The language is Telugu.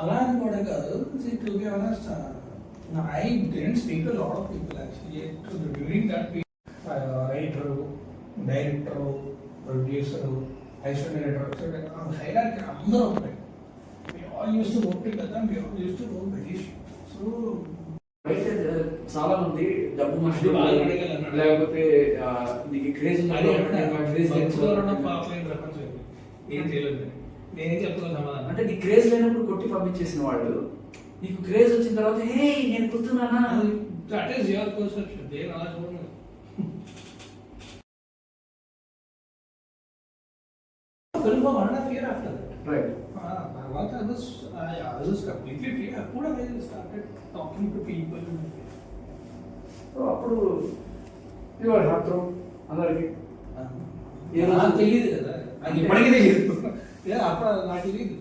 అలా అని కూడా కాదు. To be honest, I didn't speak to lot of people actually during that writer, director, producer, assistant director, hierarchy అందరూ ఉంటాయి. We all use to work together, we all use to work very. So అయితే చాలా మంది డబ్బు మనుషులు లేకపోతే నీకు క్రేజ్ ఏం చేయలేదు. నేనేం చెప్తున్నా సమాధానం అంటే నీ క్రేజ్ లేనప్పుడు కొట్టి పంపించేసిన వాళ్ళు నీకు క్రేజ్ వచ్చిన తర్వాత హే నేను కుడుతున్నానా, దట్ ఈస్ యువర్ పర్సెప్షన్. నేను అలా చూడను. Film for 1.5 years after that. Right. Once I was completely free. After I started talking to people. So అప్పుడు ఇవాళ రాత్రం అందరికి తెలియదు కదా, అది ఇప్పటికీ తెలియదు. అప్పుడు నాకు తెలియదు.